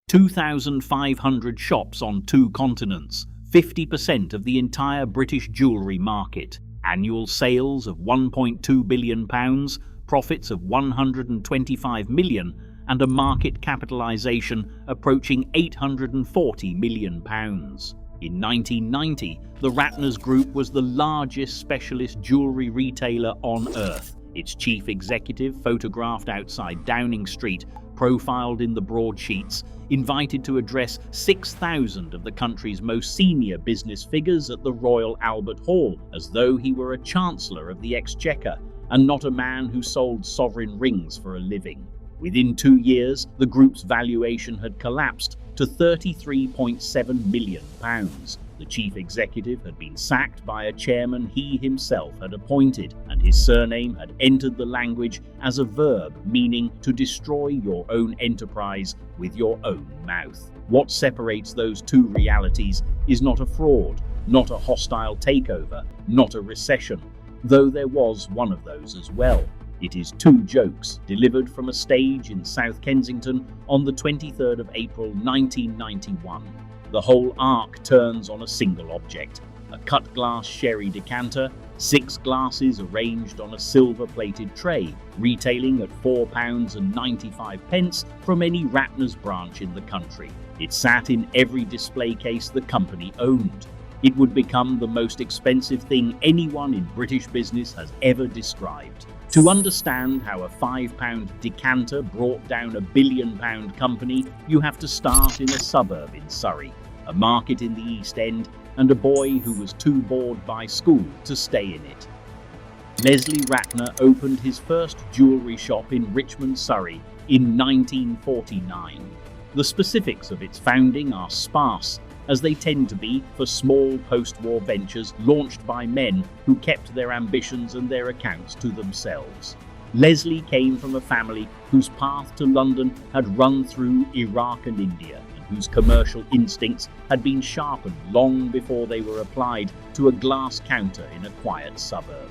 2,500 shops on 2 continents, 50% of the entire British jewellery market, annual sales of £1.2 billion, profits of £125 million, and a market capitalisation approaching £840 million. In 1990, the Ratners Group was the largest specialist jewellery retailer on earth. Its chief executive, photographed outside Downing Street, profiled in the broadsheets, invited to address 6,000 of the country's most senior business figures at the Royal Albert Hall, as though he were a Chancellor of the Exchequer and not a man who sold sovereign rings for a living. Within 2 years, the group's valuation had collapsed to £33.7 million. The chief executive had been sacked by a chairman he himself had appointed, and his surname had entered the language as a verb meaning to destroy your own enterprise with your own mouth. What separates those two realities is not a fraud, not a hostile takeover, not a recession, though there was one of those as well. It is 2 jokes delivered from a stage in South Kensington on the 23rd of April 1991. The whole arc turns on a single object, a cut-glass sherry decanter, 6 glasses arranged on a silver-plated tray, retailing at £4.95 from any Ratners branch in the country. It sat in every display case the company owned. It would become the most expensive thing anyone in British business has ever described. To understand how a £5 decanter brought down a £1 billion company, you have to start in a suburb in Surrey, a market in the East End, and a boy who was too bored by school to stay in it. Leslie Ratner opened his first jewellery shop in Richmond, Surrey, in 1949. The specifics of its founding are sparse, as they tend to be for small post-war ventures launched by men who kept their ambitions and their accounts to themselves. Leslie came from a family whose path to London had run through Iraq and India, and whose commercial instincts had been sharpened long before they were applied to a glass counter in a quiet suburb.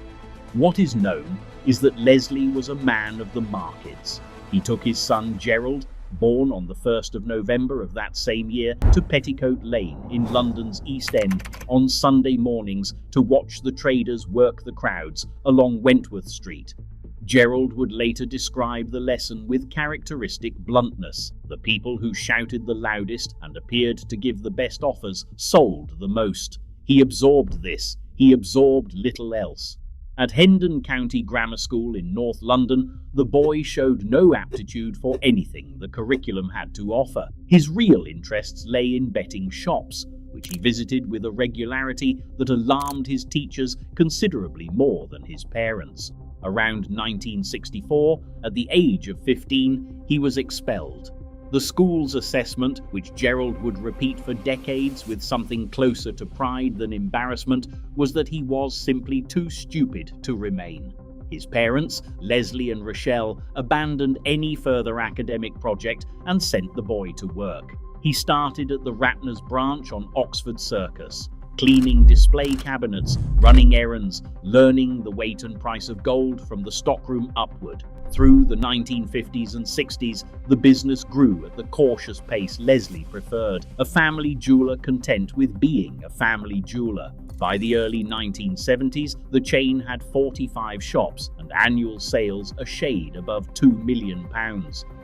What is known is that Leslie was a man of the markets. He took his son Gerald, born on the 1st of November of that same year, to Petticoat Lane in London's East End on Sunday mornings to watch the traders work the crowds along Wentworth Street. Gerald would later describe the lesson with characteristic bluntness. The people who shouted the loudest and appeared to give the best offers sold the most. He absorbed this. He absorbed little else. At Hendon County Grammar School in North London, the boy showed no aptitude for anything the curriculum had to offer. His real interests lay in betting shops, which he visited with a regularity that alarmed his teachers considerably more than his parents. Around 1964, at the age of 15, he was expelled. The school's assessment, which Gerald would repeat for decades with something closer to pride than embarrassment, was that he was simply too stupid to remain. His parents, Leslie and Rochelle, abandoned any further academic project and sent the boy to work. He started at the Ratners branch on Oxford Circus, cleaning display cabinets, running errands, learning the weight and price of gold from the stockroom upward. Through the 1950s and 60s, the business grew at the cautious pace Leslie preferred, a family jeweller content with being a family jeweller. By the early 1970s, the chain had 45 shops and annual sales a shade above £2 million.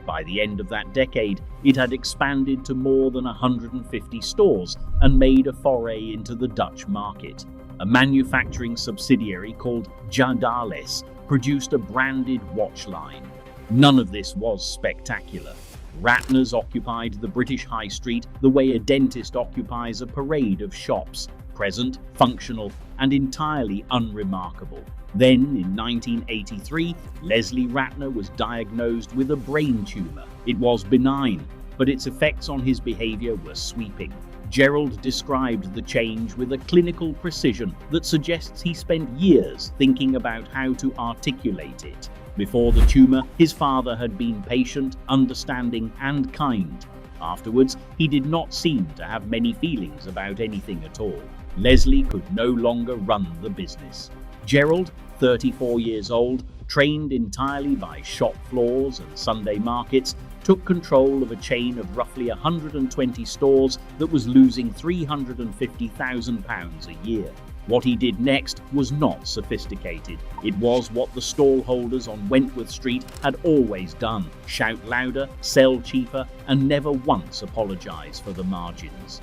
By the end of that decade, it had expanded to more than 150 stores and made a foray into the Dutch market. A manufacturing subsidiary called Jewellery produced a branded watch line. None of this was spectacular. Ratners occupied the British High Street the way a dentist occupies a parade of shops, present, functional, and entirely unremarkable. Then, in 1983, Leslie Ratner was diagnosed with a brain tumour. It was benign, but its effects on his behaviour were sweeping. Gerald described the change with a clinical precision that suggests he spent years thinking about how to articulate it. Before the tumour, his father had been patient, understanding, and kind. Afterwards, he did not seem to have many feelings about anything at all. Leslie could no longer run the business. Gerald, 34 years old, trained entirely by shop floors and Sunday markets, took control of a chain of roughly 120 stores that was losing £350,000 a year. What he did next was not sophisticated. It was what the stallholders on Wentworth Street had always done: shout louder, sell cheaper, and never once apologize for the margins.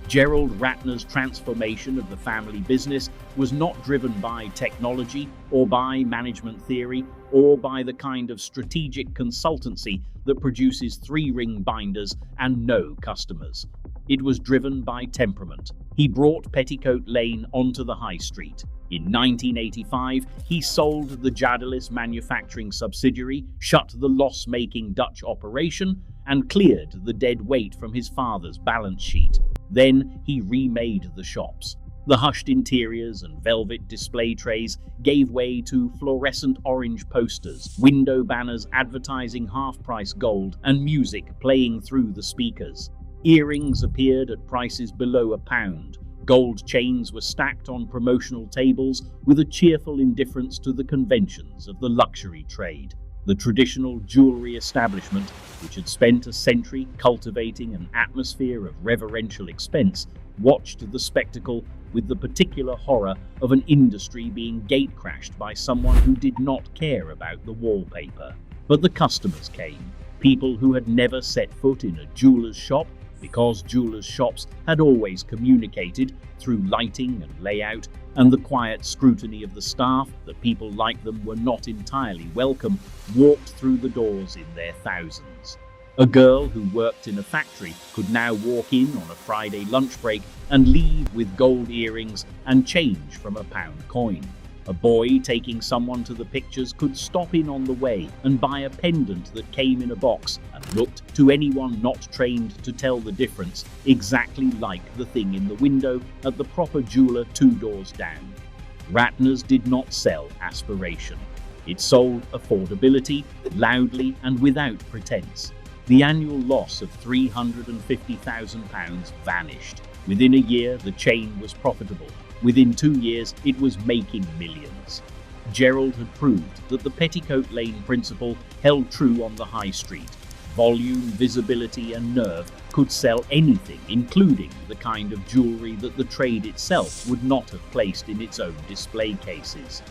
Gerald Ratner's transformation of the family business was not driven by technology or by management theory or by the kind of strategic consultancy that produces three-ring binders and no customers. It was driven by temperament. He brought Petticoat Lane onto the high street. In 1985, he sold the Jadalis manufacturing subsidiary, shut the loss-making Dutch operation, and cleared the dead weight from his father's balance sheet. Then he remade the shops. The hushed interiors and velvet display trays gave way to fluorescent orange posters, window banners advertising half-price gold, and music playing through the speakers. Earrings appeared at prices below £1. Gold chains were stacked on promotional tables with a cheerful indifference to the conventions of the luxury trade. The traditional jewellery establishment, which had spent a century cultivating an atmosphere of reverential expense, watched the spectacle with the particular horror of an industry being gatecrashed by someone who did not care about the wallpaper. But the customers came, people who had never set foot in a jeweller's shop, because jewelers' shops had always communicated through lighting and layout and the quiet scrutiny of the staff that people like them were not entirely welcome, walked through the doors in their thousands. A girl who worked in a factory could now walk in on a Friday lunch break and leave with gold earrings and change from a pound coin. A boy taking someone to the pictures could stop in on the way and buy a pendant that came in a box and looked, to anyone not trained to tell the difference, exactly like the thing in the window at the proper jeweller 2 doors down. Ratners did not sell aspiration. It sold affordability, loudly and without pretense. The annual loss of £350,000 vanished. Within a year, the chain was profitable. Within 2 years, it was making millions. Gerald had proved that the Petticoat Lane principle held true on the high street. Volume, visibility, and nerve could sell anything, including the kind of jewellery that the trade itself would not have placed in its own display cases.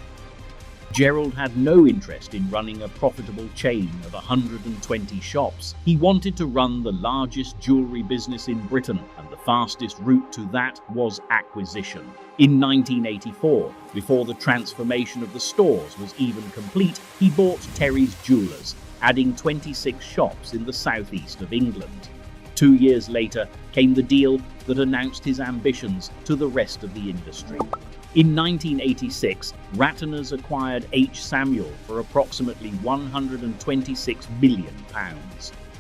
Gerald had no interest in running a profitable chain of 120 shops. He wanted to run the largest jewellery business in Britain, and the fastest route to that was acquisition. In 1984, before the transformation of the stores was even complete, he bought Terry's Jewellers, adding 26 shops in the southeast of England. 2 years later came the deal that announced his ambitions to the rest of the industry. In 1986, Ratners acquired H. Samuel for approximately £126 million.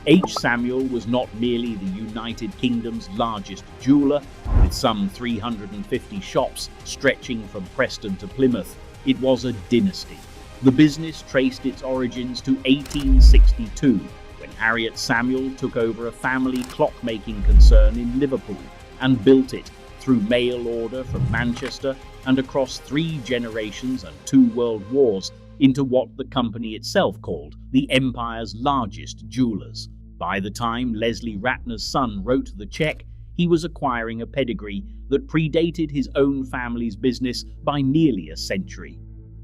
H. Samuel was not merely the United Kingdom's largest jeweller, with some 350 shops stretching from Preston to Plymouth. It was a dynasty. The business traced its origins to 1862, when Harriet Samuel took over a family clockmaking concern in Liverpool and built it through mail order from Manchester and across 3 generations and 2 world wars into what the company itself called the Empire's largest jewellers. By the time Leslie Ratner's son wrote the cheque, he was acquiring a pedigree that predated his own family's business by nearly a century.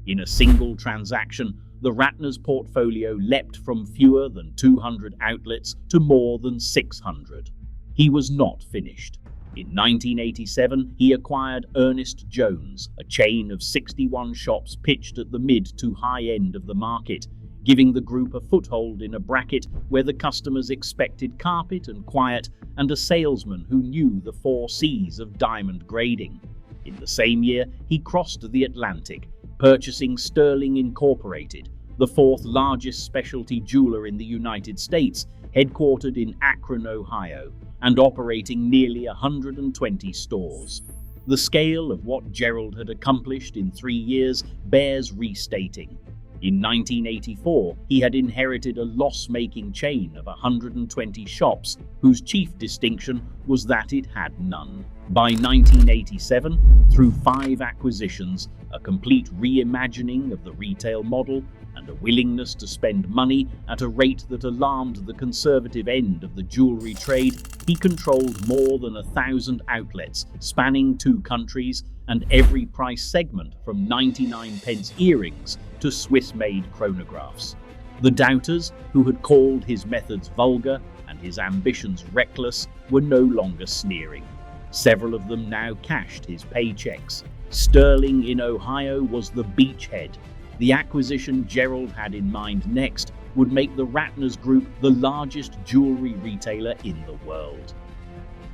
In a single transaction, the Ratners portfolio leapt from fewer than 200 outlets to more than 600. He was not finished. In 1987, he acquired Ernest Jones, a chain of 61 shops pitched at the mid to high end of the market, giving the group a foothold in a bracket where the customers expected carpet and quiet and a salesman who knew the 4 C's of diamond grading. In the same year, he crossed the Atlantic, purchasing Sterling Incorporated, the 4th largest specialty jeweler in the United States, headquartered in Akron, Ohio, and operating nearly 120 stores. The scale of what Gerald had accomplished in 3 years bears restating. In 1984, he had inherited a loss-making chain of 120 shops, whose chief distinction was that it had none. By 1987, through 5 acquisitions, a complete reimagining of the retail model, and a willingness to spend money at a rate that alarmed the conservative end of the jewellery trade, he controlled more than 1,000 outlets spanning 2 countries and every price segment from 99p earrings to Swiss-made chronographs. The doubters, who had called his methods vulgar and his ambitions reckless, were no longer sneering. Several of them now cashed his paychecks. Sterling in Ohio was the beachhead. The acquisition Gerald had in mind next would make the Ratners Group the largest jewellery retailer in the world.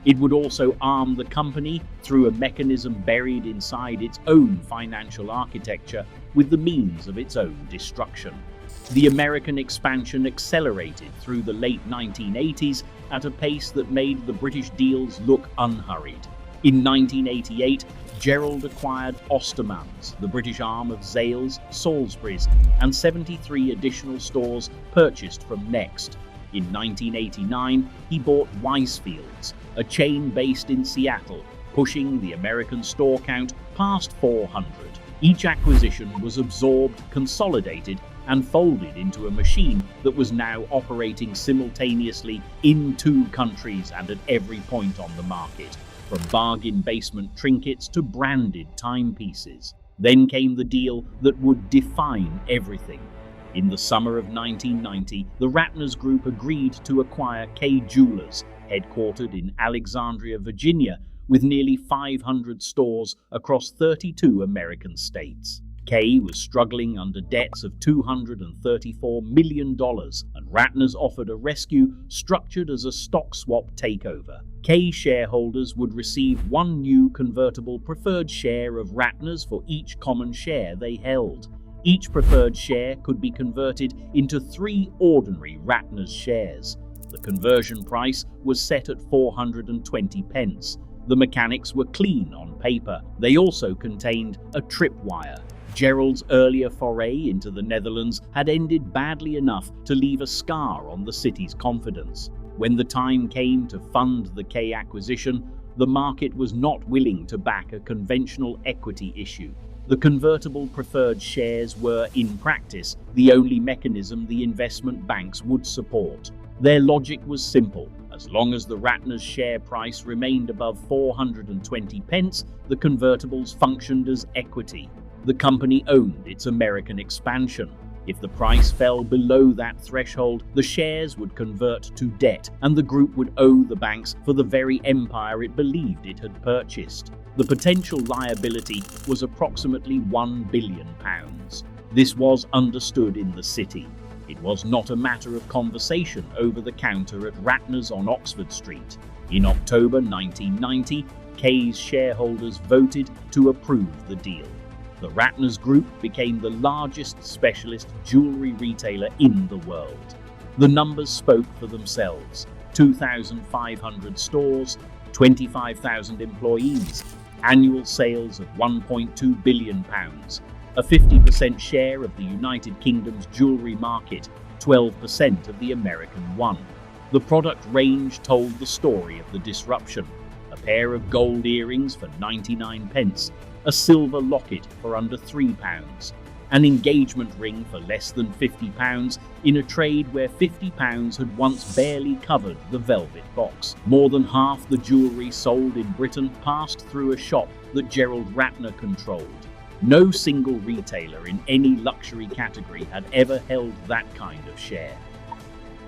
It would also arm the company through a mechanism buried inside its own financial architecture with the means of its own destruction. The American expansion accelerated through the late 1980s at a pace that made the British deals look unhurried. In 1988, Gerald acquired Ostermans, the British arm of Zales, Salisbury's, and 73 additional stores purchased from Next. In 1989, he bought Weisfield's, a chain based in Seattle, pushing the American store count past 400. Each acquisition was absorbed, consolidated, and folded into a machine that was now operating simultaneously in 2 countries and at every point on the market, from bargain basement trinkets to branded timepieces. Then came the deal that would define everything. In the summer of 1990, the Ratners Group agreed to acquire Kay Jewellers, headquartered in Alexandria, Virginia, with nearly 500 stores across 32 American states. Kay was struggling under debts of $234 million, and Ratners offered a rescue structured as a stock swap takeover. Kay shareholders would receive 1 new convertible preferred share of Ratners for each common share they held. Each preferred share could be converted into 3 ordinary Ratners shares. The conversion price was set at 420 pence. The mechanics were clean on paper. They also contained a tripwire. Gerald's earlier foray into the Netherlands had ended badly enough to leave a scar on the city's confidence. When the time came to fund the Kay acquisition, the market was not willing to back a conventional equity issue. The convertible preferred shares were, in practice, the only mechanism the investment banks would support. Their logic was simple. As long as the Ratners share price remained above 420 pence, the convertibles functioned as equity. The company owned its American expansion. If the price fell below that threshold, the shares would convert to debt, and the group would owe the banks for the very empire it believed it had purchased. The potential liability was approximately £1 billion. This was understood in the city. It was not a matter of conversation over the counter at Ratners on Oxford Street. In October 1990, Kay's shareholders voted to approve the deal. The Ratners Group became the largest specialist jewellery retailer in the world. The numbers spoke for themselves: 2,500 stores, 25,000 employees, annual sales of £1.2 billion, a 50% share of the United Kingdom's jewellery market, 12% of the American one. The product range told the story of the disruption: a pair of gold earrings for 99 pence, a silver locket for under £3, an engagement ring for less than £50 in a trade where £50 had once barely covered the velvet box. More than half the jewellery sold in Britain passed through a shop that Gerald Ratner controlled. No single retailer in any luxury category had ever held that kind of share.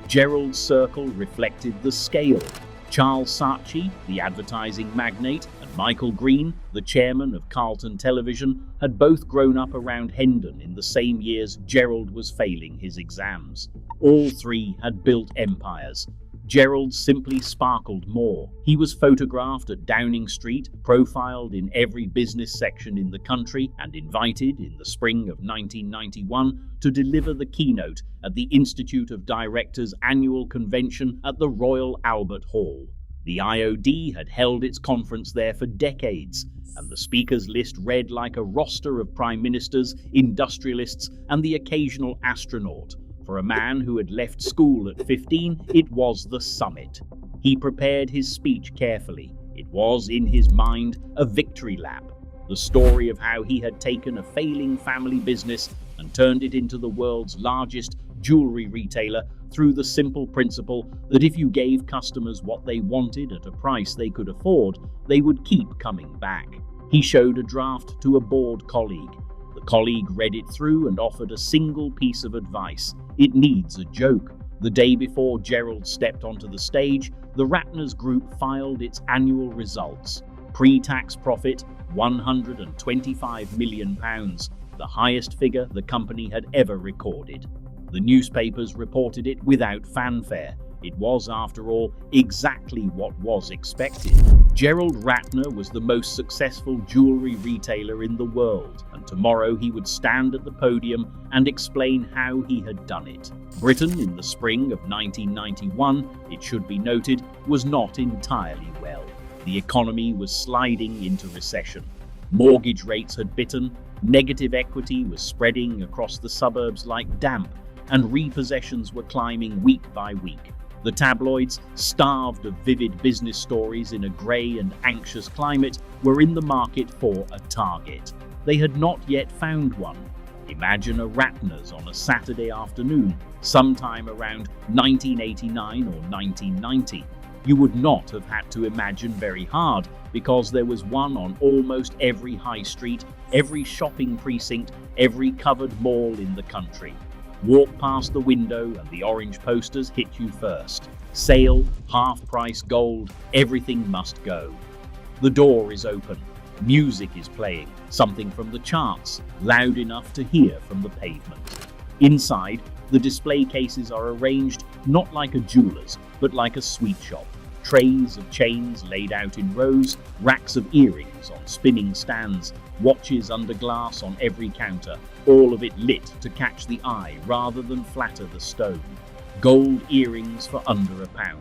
Gerald's circle reflected the scale. Charles Saatchi, the advertising magnate, and Michael Green, the chairman of Carlton Television, had both grown up around Hendon in the same years Gerald was failing his exams. All 3 had built empires. Gerald simply sparkled more. He was photographed at Downing Street, profiled in every business section in the country, and invited in the spring of 1991 to deliver the keynote at the Institute of Directors' annual convention at the Royal Albert Hall. The IOD had held its conference there for decades, and the speakers list read like a roster of prime ministers, industrialists, and the occasional astronaut. For a man who had left school at 15, it was the summit. He prepared his speech carefully. It was, in his mind, a victory lap. The story of how he had taken a failing family business and turned it into the world's largest jewelry retailer through the simple principle that if you gave customers what they wanted at a price they could afford, they would keep coming back. He showed a draft to a bored colleague. The colleague read it through and offered a single piece of advice: it needs a joke. The day before Gerald stepped onto the stage, the Ratners Group filed its annual results. Pre-tax profit, £125 million, the highest figure the company had ever recorded. The newspapers reported it without fanfare. It was, after all, exactly what was expected. Gerald Ratner was the most successful jewelry retailer in the world, and tomorrow he would stand at the podium and explain how he had done it. Britain, in the spring of 1991, it should be noted, was not entirely well. The economy was sliding into recession. Mortgage rates had bitten, negative equity was spreading across the suburbs like damp, and repossessions were climbing week by week. The tabloids, starved of vivid business stories in a grey and anxious climate, were in the market for a target. They had not yet found one. Imagine a Ratners on a Saturday afternoon, sometime around 1989 or 1990. You would not have had to imagine very hard, because there was one on almost every high street, every shopping precinct, every covered mall in the country. Walk past the window and the orange posters hit you first. Sale, half-price gold, everything must go. The door is open. Music is playing, something from the charts, loud enough to hear from the pavement. Inside, the display cases are arranged not like a jeweler's, but like a sweet shop. Trays of chains laid out in rows, racks of earrings on spinning stands, watches under glass on every counter, all of it lit to catch the eye rather than flatter the stone. Gold earrings for under £1,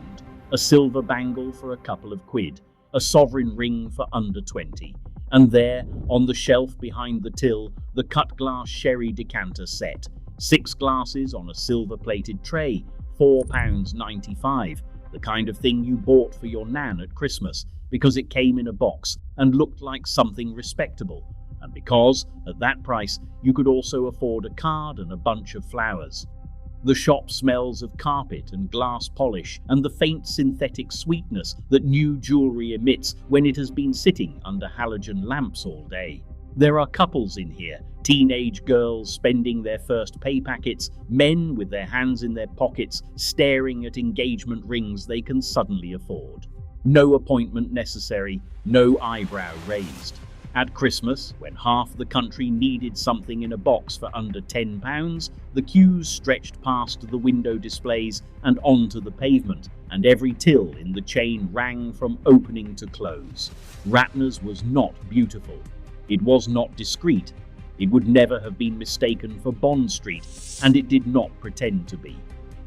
a silver bangle for a couple of quid, a sovereign ring for under 20. And there, on the shelf behind the till, the cut glass sherry decanter set. 6 glasses on a silver-plated tray, £4.95. The kind of thing you bought for your nan at Christmas because it came in a box and looked like something respectable, and because, at that price, you could also afford a card and a bunch of flowers. The shop smells of carpet and glass polish and the faint synthetic sweetness that new jewelry emits when it has been sitting under halogen lamps all day. There are couples in here, teenage girls spending their first pay packets, men with their hands in their pockets staring at engagement rings they can suddenly afford. No appointment necessary, no eyebrow raised. At Christmas, when half the country needed something in a box for under £10, the queues stretched past the window displays and onto the pavement, and every till in the chain rang from opening to close. Ratner's was not beautiful. It was not discreet. It would never have been mistaken for Bond Street, and it did not pretend to be.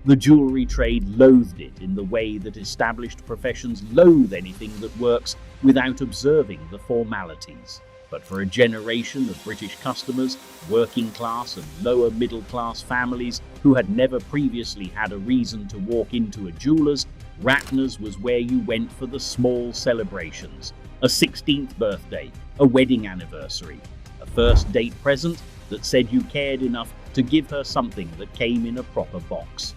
The jewelry trade loathed it in the way that established professions loathe anything that works without observing the formalities. But for a generation of British customers, working class and lower middle class families who had never previously had a reason to walk into a jeweller's, Ratner's was where you went for the small celebrations. A 16th birthday, a wedding anniversary, a first date present that said you cared enough to give her something that came in a proper box.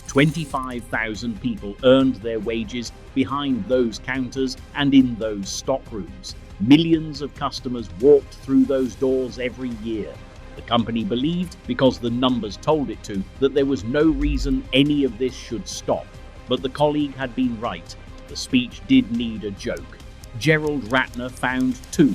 25,000 people earned their wages behind those counters and in those stockrooms. Millions of customers walked through those doors every year. The company believed, because the numbers told it to, that there was no reason any of this should stop. But the colleague had been right. The speech did need a joke. Gerald Ratner found two.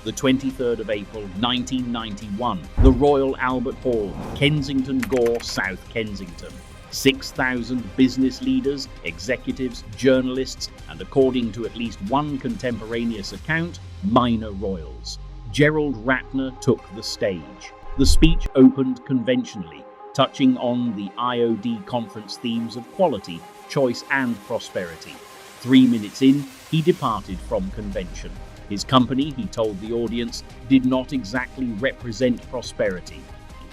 The 23rd of April 1991, the Royal Albert Hall, Kensington Gore, South Kensington. 6,000 business leaders, executives, journalists, and according to at least one contemporaneous account, minor royals. Gerald Ratner took the stage. The speech opened conventionally, touching on the IOD conference themes of quality, choice, and prosperity. 3 minutes in, he departed from convention. His company, he told the audience, did not exactly represent prosperity.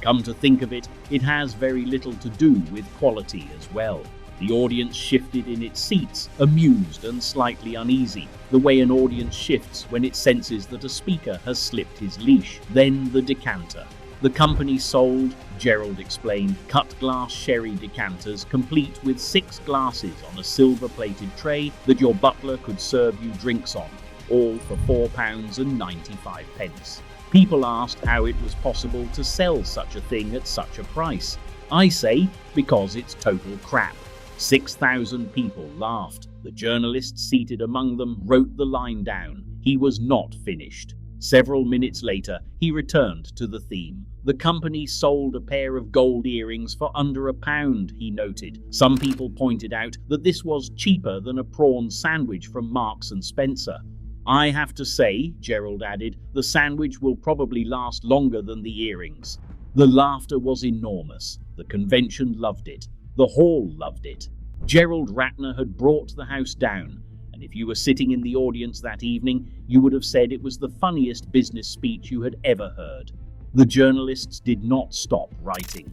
Come to think of it, it has very little to do with quality as well. The audience shifted in its seats, amused and slightly uneasy, the way an audience shifts when it senses that a speaker has slipped his leash. Then the decanter. The company sold, Gerald explained, cut glass sherry decanters complete with 6 glasses on a silver-plated tray that your butler could serve you drinks on, all for £4.95. People asked how it was possible to sell such a thing at such a price. I say, because it's total crap. 6,000 people laughed. The journalist seated among them wrote the line down. He was not finished. Several minutes later, he returned to the theme. The company sold a pair of gold earrings for under £1, he noted. Some people pointed out that this was cheaper than a prawn sandwich from Marks and Spencer. I have to say, Gerald added, the sandwich will probably last longer than the earrings. The laughter was enormous. The convention loved it. The hall loved it. Gerald Ratner had brought the house down, and if you were sitting in the audience that evening, you would have said it was the funniest business speech you had ever heard. The journalists did not stop writing.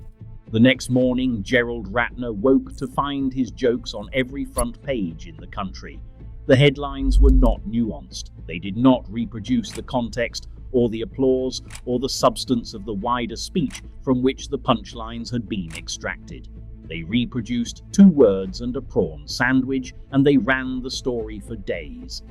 The next morning, Gerald Ratner woke to find his jokes on every front page in the country. The headlines were not nuanced. They did not reproduce the context or the applause or the substance of the wider speech from which the punchlines had been extracted. They reproduced 2 words and a prawn sandwich, and they ran the story for days.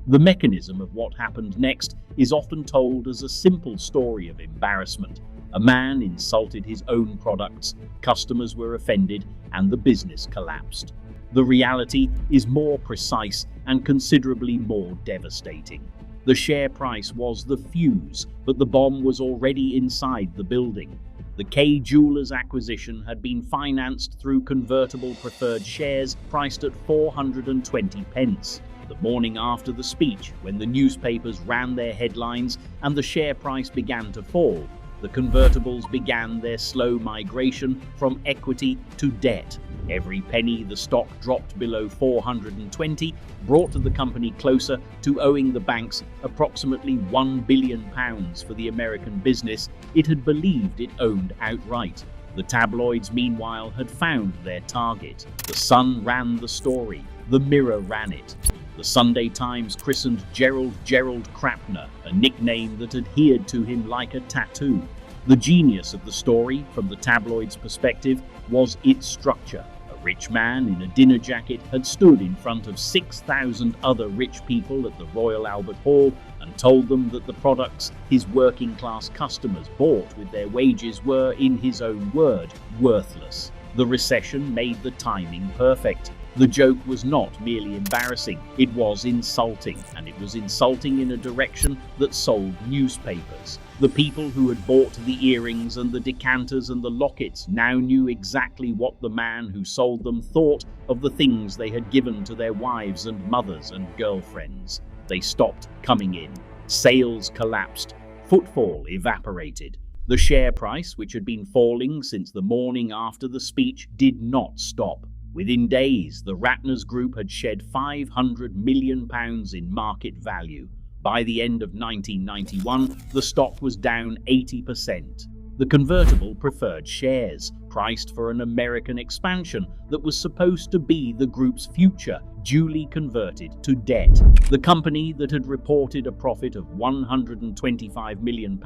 The mechanism of what happened next is often told as a simple story of embarrassment. A man insulted his own products, customers were offended, and the business collapsed. The reality is more precise and considerably more devastating. The share price was the fuse, but the bomb was already inside the building. The K Jewellers acquisition had been financed through convertible preferred shares priced at 420 pence. The morning after the speech, when the newspapers ran their headlines and the share price began to fall, the convertibles began their slow migration from equity to debt. Every penny the stock dropped below 420 brought the company closer to owing the banks approximately £1 billion for the American business it had believed it owned outright. The tabloids, meanwhile, had found their target. The Sun ran the story. The Mirror ran it. The Sunday Times christened Gerald Ratner, a nickname that adhered to him like a tattoo. The genius of the story, from the tabloid's perspective, was its structure. A rich man in a dinner jacket had stood in front of 6,000 other rich people at the Royal Albert Hall and told them that the products his working-class customers bought with their wages were, in his own word, worthless. The recession made the timing perfect. The joke was not merely embarrassing, it was insulting, and it was insulting in a direction that sold newspapers. The people who had bought the earrings and the decanters and the lockets now knew exactly what the man who sold them thought of the things they had given to their wives and mothers and girlfriends. They stopped coming in. Sales collapsed. Footfall evaporated. The share price, which had been falling since the morning after the speech, did not stop. Within days, the Ratners Group had shed £500 million in market value. By the end of 1991, the stock was down 80%. The convertible preferred shares, priced for an American expansion that was supposed to be the group's future, duly converted to debt. The company that had reported a profit of £125 million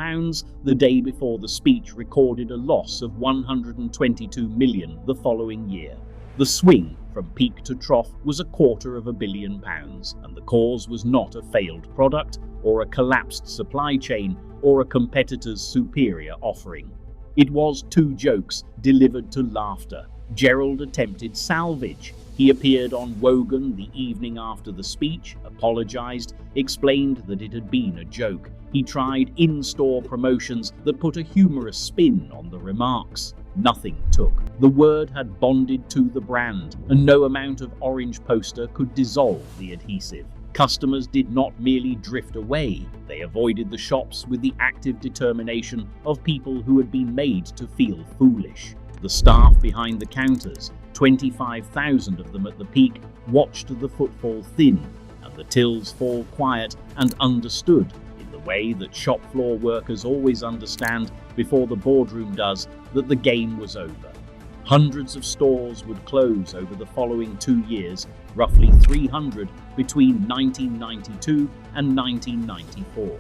the day before the speech recorded a loss of £122 million the following year. The swing from peak to trough was £250 million, and the cause was not a failed product or a collapsed supply chain or a competitor's superior offering. It was 2 jokes delivered to laughter. Gerald attempted salvage. He appeared on Wogan the evening after the speech, apologized, explained that it had been a joke. He tried in-store promotions that put a humorous spin on the remarks. Nothing took. The word had bonded to the brand, and no amount of orange poster could dissolve the adhesive. Customers did not merely drift away, they avoided the shops with the active determination of people who had been made to feel foolish. The staff behind the counters, 25,000 of them at the peak, watched the footfall thin and the tills fall quiet and understood in the way that shop floor workers always understand before the boardroom does that the game was over. Hundreds of stores would close over the following 2 years, roughly 300 between 1992 and 1994.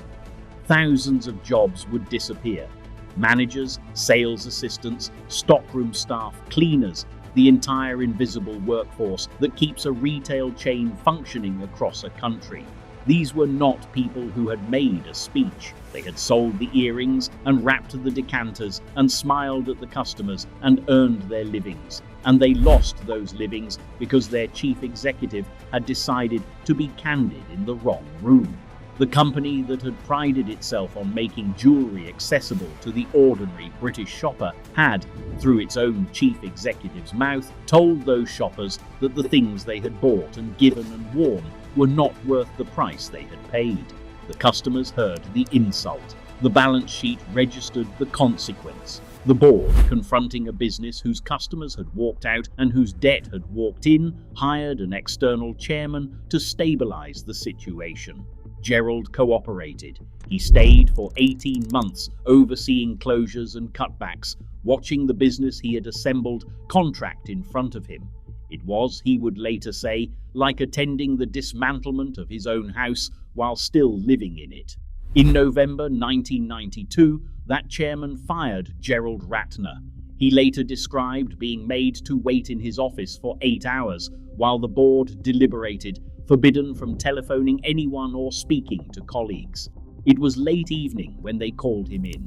Thousands of jobs would disappear. Managers, sales assistants, stockroom staff, cleaners, the entire invisible workforce that keeps a retail chain functioning across a country. These were not people who had made a speech. They had sold the earrings and wrapped the decanters and smiled at the customers and earned their livings. And they lost those livings because their chief executive had decided to be candid in the wrong room. The company that had prided itself on making jewellery accessible to the ordinary British shopper had, through its own chief executive's mouth, told those shoppers that the things they had bought and given and worn were not worth the price they had paid. The customers heard the insult. The balance sheet registered the consequence. The board, confronting a business whose customers had walked out and whose debt had walked in, hired an external chairman to stabilise the situation. Gerald cooperated. He stayed for 18 months, overseeing closures and cutbacks, watching the business he had assembled contract in front of him. It was, he would later say, like attending the dismantlement of his own house while still living in it. In November 1992, that chairman fired Gerald Ratner. He later described being made to wait in his office for 8 hours while the board deliberated, forbidden from telephoning anyone or speaking to colleagues. It was late evening when they called him in.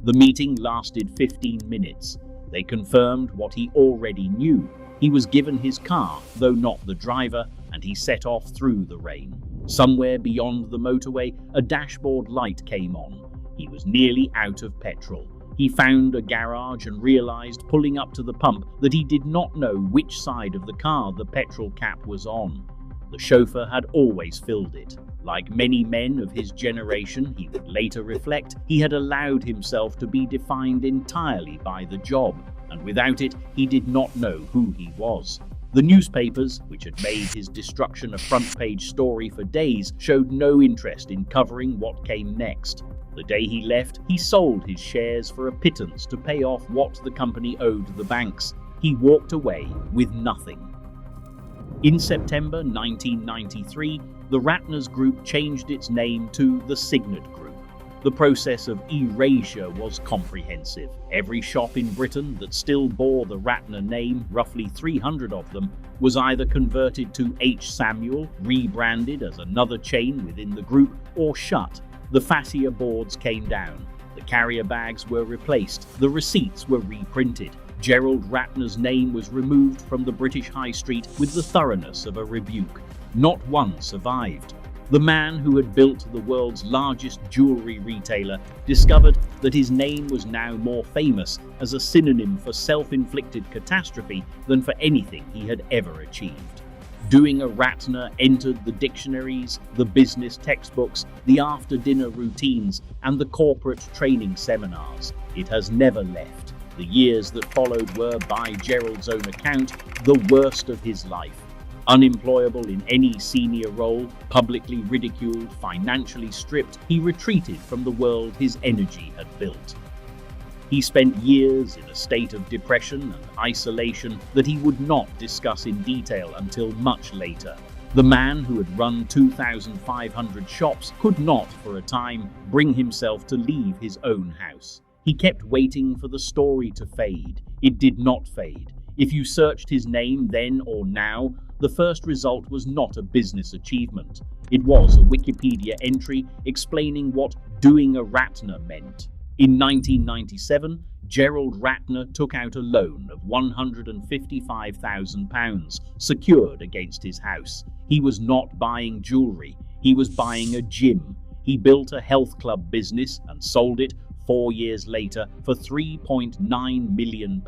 The meeting lasted 15 minutes. They confirmed what he already knew. He was given his car, though not the driver, and he set off through the rain. Somewhere beyond the motorway, a dashboard light came on. He was nearly out of petrol. He found a garage and realized, pulling up to the pump, that he did not know which side of the car the petrol cap was on. The chauffeur had always filled it. Like many men of his generation, he would later reflect, he had allowed himself to be defined entirely by the job, and without it, he did not know who he was. The newspapers, which had made his destruction a front-page story for days, showed no interest in covering what came next. The day he left, he sold his shares for a pittance to pay off what the company owed the banks. He walked away with nothing. In September 1993, the Ratners Group changed its name to the Signet Group. The process of erasure was comprehensive. Every shop in Britain that still bore the Ratner name, roughly 300 of them, was either converted to H. Samuel, rebranded as another chain within the group, or shut. The fascia boards came down. The carrier bags were replaced. The receipts were reprinted. Gerald Ratner's name was removed from the British High Street with the thoroughness of a rebuke. Not one survived. The man who had built the world's largest jewellery retailer discovered that his name was now more famous as a synonym for self-inflicted catastrophe than for anything he had ever achieved. Doing a Ratner entered the dictionaries, the business textbooks, the after-dinner routines, and the corporate training seminars. It has never left. The years that followed were, by Gerald's own account, the worst of his life. Unemployable in any senior role, publicly ridiculed, financially stripped, he retreated from the world his energy had built. He spent years in a state of depression and isolation that he would not discuss in detail until much later. The man who had run 2,500 shops could not, for a time, bring himself to leave his own house. He kept waiting for the story to fade. It did not fade. If you searched his name then or now, the first result was not a business achievement. It was a Wikipedia entry explaining what doing a Ratner meant. In 1997, Gerald Ratner took out a loan of £155,000, secured against his house. He was not buying jewellery, he was buying a gym. He built a health club business and sold it 4 years later for £3.9 million.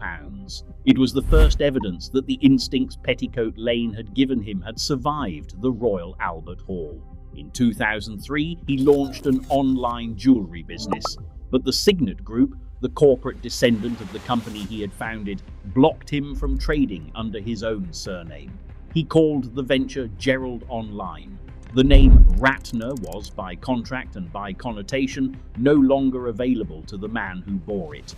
It was the first evidence that the instincts Petticoat Lane had given him had survived the Royal Albert Hall. In 2003, he launched an online jewellery business, but the Signet Group, the corporate descendant of the company he had founded, blocked him from trading under his own surname. He called the venture Gerald Online. The name Ratner was, by contract and by connotation, no longer available to the man who bore it.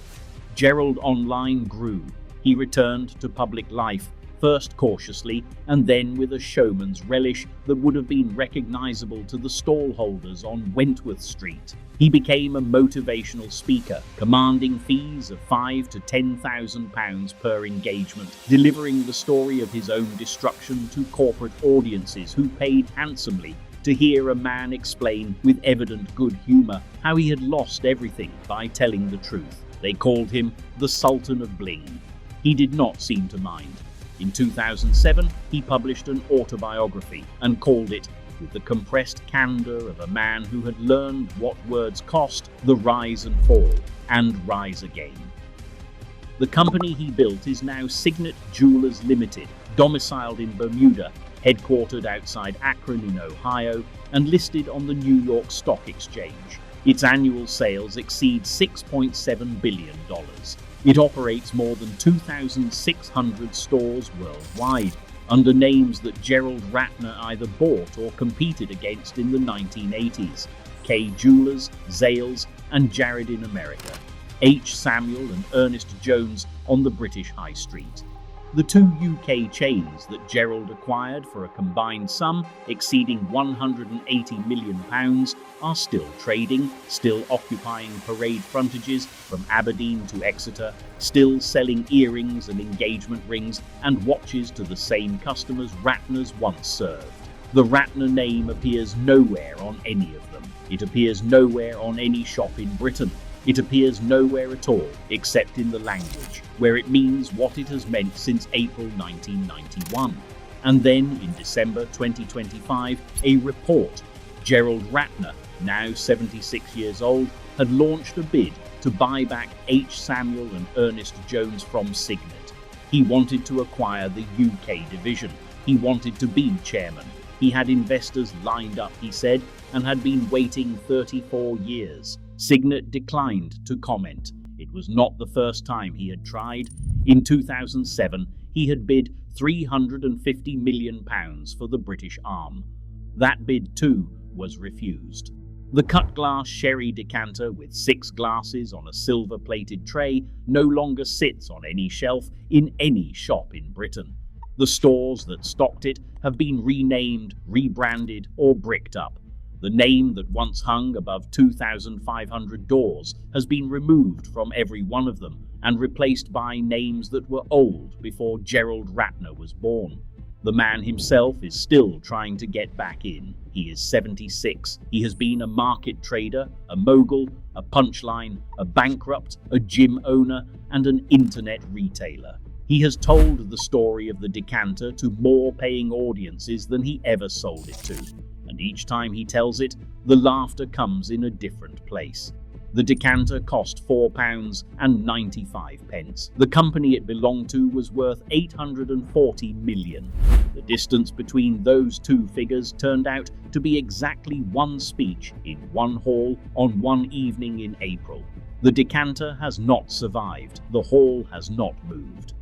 Gerald Online grew. He returned to public life, first cautiously and then with a showman's relish that would have been recognizable to the stallholders on Wentworth Street. He became a motivational speaker, commanding fees of £5,000 to £10,000 per engagement, delivering the story of his own destruction to corporate audiences who paid handsomely to hear a man explain with evident good humour how he had lost everything by telling the truth. They called him the Sultan of Bling. He did not seem to mind. In 2007, he published an autobiography and called it, with the compressed candour of a man who had learned what words cost, the rise and fall, and rise again. The company he built is now Signet Jewellers Limited, domiciled in Bermuda, headquartered outside Akron in Ohio, and listed on the New York Stock Exchange. Its annual sales exceed $6.7 billion. It operates more than 2,600 stores worldwide, under names that Gerald Ratner either bought or competed against in the 1980s, Kay Jewelers, Zales, and Jared in America, H. Samuel and Ernest Jones on the British High Street. The two UK chains that Gerald acquired for a combined sum exceeding £180 million are still trading, still occupying parade frontages from Aberdeen to Exeter, still selling earrings and engagement rings and watches to the same customers Ratners once served. The Ratner name appears nowhere on any of them. It appears nowhere on any shop in Britain. It appears nowhere at all, except in the language, where it means what it has meant since April 1991. And then, in December 2025, a report. Gerald Ratner, now 76 years old, had launched a bid to buy back H. Samuel and Ernest Jones from Signet. He wanted to acquire the UK division. He wanted to be chairman. He had investors lined up, he said, and had been waiting 34 years. Signet declined to comment. It was not the first time he had tried. In 2007, he had bid £350 million for the British arm. That bid, too, was refused. The cut-glass sherry decanter with 6 glasses on a silver-plated tray no longer sits on any shelf in any shop in Britain. The stores that stocked it have been renamed, rebranded, or bricked up. The name that once hung above 2,500 doors has been removed from every one of them and replaced by names that were old before Gerald Ratner was born. The man himself is still trying to get back in. He is 76. He has been a market trader, a mogul, a punchline, a bankrupt, a gym owner, and an internet retailer. He has told the story of the decanter to more paying audiences than he ever sold it to. And each time he tells it, the laughter comes in a different place. The decanter cost £4.95. The company it belonged to was worth £840 million. The distance between those two figures turned out to be exactly one speech in one hall on one evening in April. The decanter has not survived. The hall has not moved.